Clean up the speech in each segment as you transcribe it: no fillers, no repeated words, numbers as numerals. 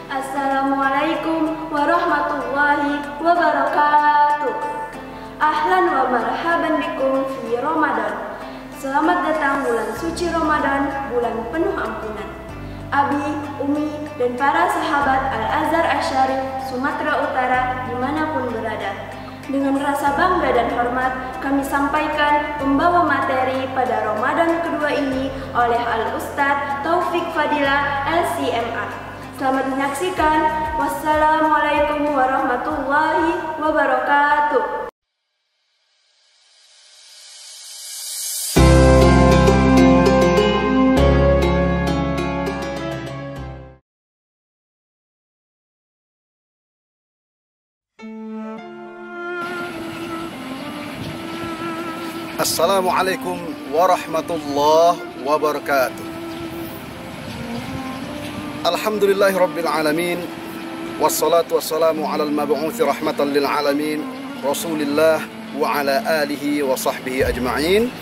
Assalamualaikum warahmatullahi wabarakatuh. Ahlan wa marhaban bikum fi Ramadan. Selamat datang bulan suci Ramadan, bulan penuh ampunan. Abi, Umi, dan para sahabat Al-Azhar Asy-Syarif Sumatera Utara dimanapun berada. Dengan rasa bangga dan hormat, kami sampaikan pembawa materi pada Ramadan kedua ini oleh Al-Ustadz Taufik Fadila LCMA. Selamat menyaksikan. Wassalamualaikum warahmatullahi wabarakatuh. Assalamualaikum warahmatullahi wabarakatuh. Alhamdulillahirabbil alamin, wassalatu wassalamu alal mab'uts rahmatan lil alamin, Rasulillah wa ala alihi wa sahbihi ajma'in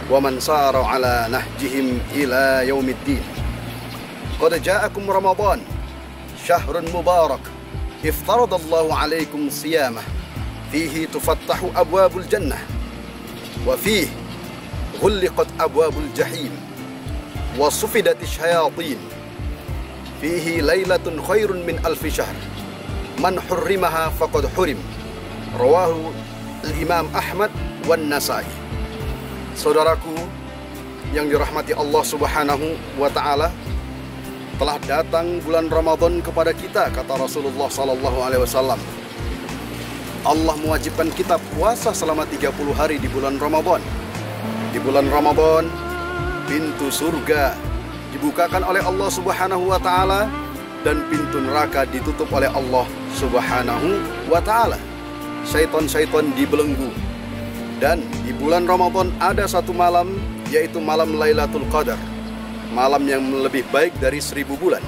wa man sara ala nahjihim ila yaumiddin. Qad ja'akum Ramadan, syahrun mubarak, iftaradallahu alaikum siyamah, fihi tufattahu abwabul jannah wa fihi ghulliqat abwabul jahim wa sufidatish syayatin. Fihi lailatun khairun min alfi syahr, man hurrimaha faqad hurim. Rawahu al-Imam Ahmad wan Nasai. Saudaraku yang dirahmati Allah Subhanahu wa taala, telah datang bulan Ramadan kepada kita, kata Rasulullah sallallahu alaihi wasallam. Allah mewajibkan kita puasa selama 30 hari di bulan Ramadan. Di bulan Ramadan, pintu surga dibukakan oleh Allah Subhanahu wa taala dan pintu neraka ditutup oleh Allah Subhanahu wa taala. Syaitan-syaitan dibelenggu. Dan di bulan Ramadan ada satu malam, yaitu malam Lailatul Qadar, malam yang lebih baik dari 1000 bulan.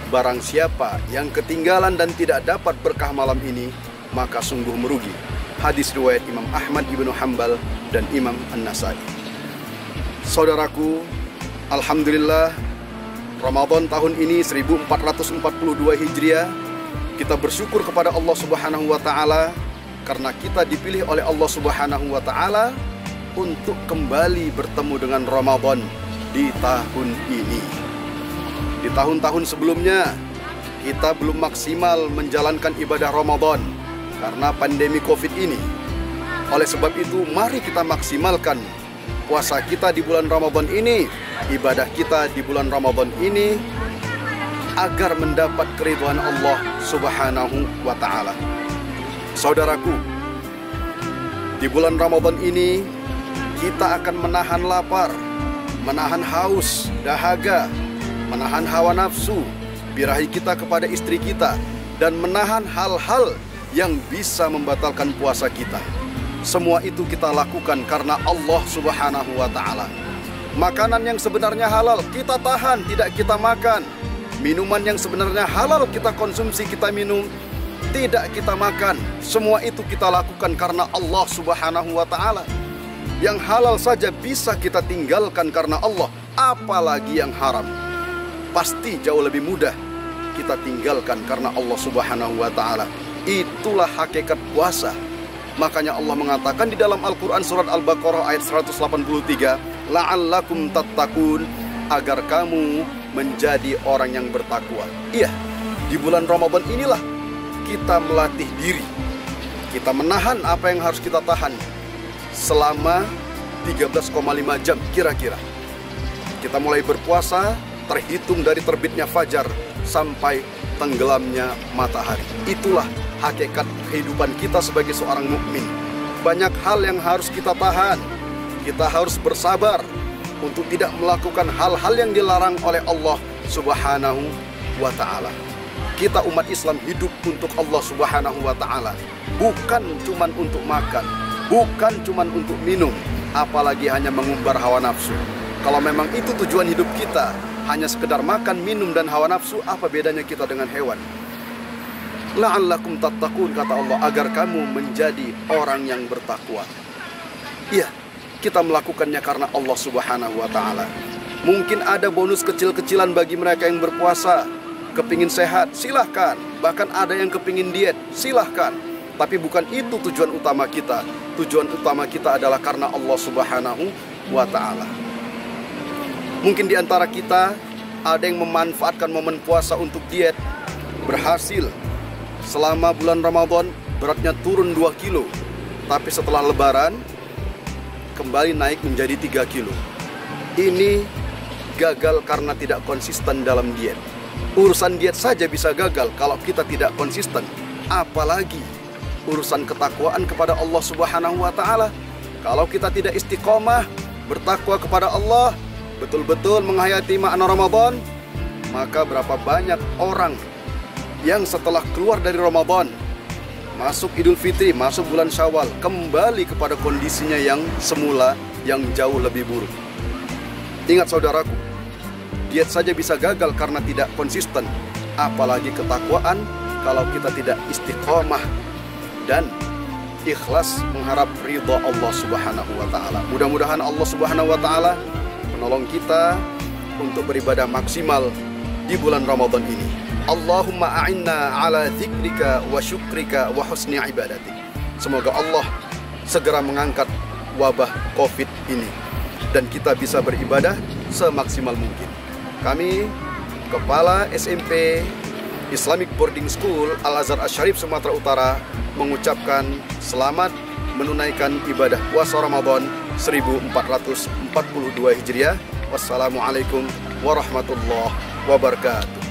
Barang siapa yang ketinggalan dan tidak dapat berkah malam ini, maka sungguh merugi. Hadis riwayat Imam Ahmad ibnu Hanbal dan Imam An-Nasai. Saudaraku, alhamdulillah, Ramadan tahun ini 1442 Hijriah, kita bersyukur kepada Allah Subhanahu wa taala karena kita dipilih oleh Allah Subhanahu wa taala untuk kembali bertemu dengan Ramadan di tahun ini. Di tahun-tahun sebelumnya kita belum maksimal menjalankan ibadah Ramadan karena pandemi Covid ini. Oleh sebab itu, mari kita maksimalkan puasa kita di bulan Ramadan ini, ibadah kita di bulan Ramadan ini, agar mendapat keridhaan Allah Subhanahu wa ta'ala. Saudaraku, di bulan Ramadan ini kita akan menahan lapar, menahan haus, dahaga, menahan hawa nafsu, birahi kita kepada istri kita, dan menahan hal-hal yang bisa membatalkan puasa kita. Semua itu kita lakukan karena Allah Subhanahu wa ta'ala. Makanan yang sebenarnya halal kita tahan, tidak kita makan. Minuman yang sebenarnya halal kita konsumsi, kita minum, tidak kita makan. Semua itu kita lakukan karena Allah Subhanahu wa ta'ala. Yang halal saja bisa kita tinggalkan karena Allah, apalagi yang haram. Pasti jauh lebih mudah kita tinggalkan karena Allah Subhanahu wa ta'ala. Itulah hakikat puasa. Makanya Allah mengatakan di dalam Al-Quran surat Al-Baqarah ayat 183, la'allakum tattaqun, agar kamu menjadi orang yang bertakwa. Iya, di bulan Ramadan inilah kita melatih diri. Kita menahan apa yang harus kita tahan selama 13,5 jam kira-kira. Kita mulai berpuasa terhitung dari terbitnya fajar sampai tenggelamnya matahari. Itulah hakikat kehidupan kita sebagai seorang mukmin. Banyak hal yang harus kita tahan. Kita harus bersabar untuk tidak melakukan hal-hal yang dilarang oleh Allah Subhanahu wa ta'ala. Kita umat Islam hidup untuk Allah Subhanahu wa ta'ala, bukan cuman untuk makan, bukan cuman untuk minum, apalagi hanya mengumbar hawa nafsu. Kalau memang itu tujuan hidup kita, hanya sekedar makan, minum, dan hawa nafsu, apa bedanya kita dengan hewan? La'allakum tattaqun, kata Allah, agar kamu menjadi orang yang bertakwa. Iya, kita melakukannya karena Allah Subhanahu wa ta'ala. Mungkin ada bonus kecil-kecilan bagi mereka yang berpuasa, kepingin sehat, silahkan. Bahkan ada yang kepingin diet, silahkan. Tapi bukan itu tujuan utama kita. Tujuan utama kita adalah karena Allah Subhanahu wa Ta'ala. Mungkin di antara kita ada yang memanfaatkan momen puasa untuk diet, berhasil. Selama bulan Ramadan beratnya turun 2 kilo, tapi setelah lebaran kembali naik menjadi 3 kilo. Ini gagal karena tidak konsisten dalam diet. Urusan diet saja bisa gagal kalau kita tidak konsisten, apalagi urusan ketakwaan kepada Allah Subhanahu wa Ta'ala. Kalau kita tidak istiqomah bertakwa kepada Allah, betul-betul menghayati makna Ramadan, maka berapa banyak orang yang setelah keluar dari Ramadan, masuk Idul Fitri, masuk bulan Syawal, kembali kepada kondisinya yang semula, yang jauh lebih buruk. Ingat saudaraku, diet saja bisa gagal karena tidak konsisten, apalagi ketakwaan kalau kita tidak istiqomah dan ikhlas mengharap ridha Allah Subhanahu wa Ta'ala. Mudah-mudahan Allah Subhanahu wa Ta'ala menolong kita untuk beribadah maksimal di bulan Ramadan ini. Allahumma a'inna ala dzikrika wa syukrika wa husni ibadatik. Semoga Allah segera mengangkat wabah Covid ini dan kita bisa beribadah semaksimal mungkin. Kami, Kepala SMP Islamic Boarding School Al-Azhar Asy-Syarif Sumatera Utara, mengucapkan selamat menunaikan ibadah puasa Ramadan 1442 Hijriah. Wassalamualaikum warahmatullahi wabarakatuh.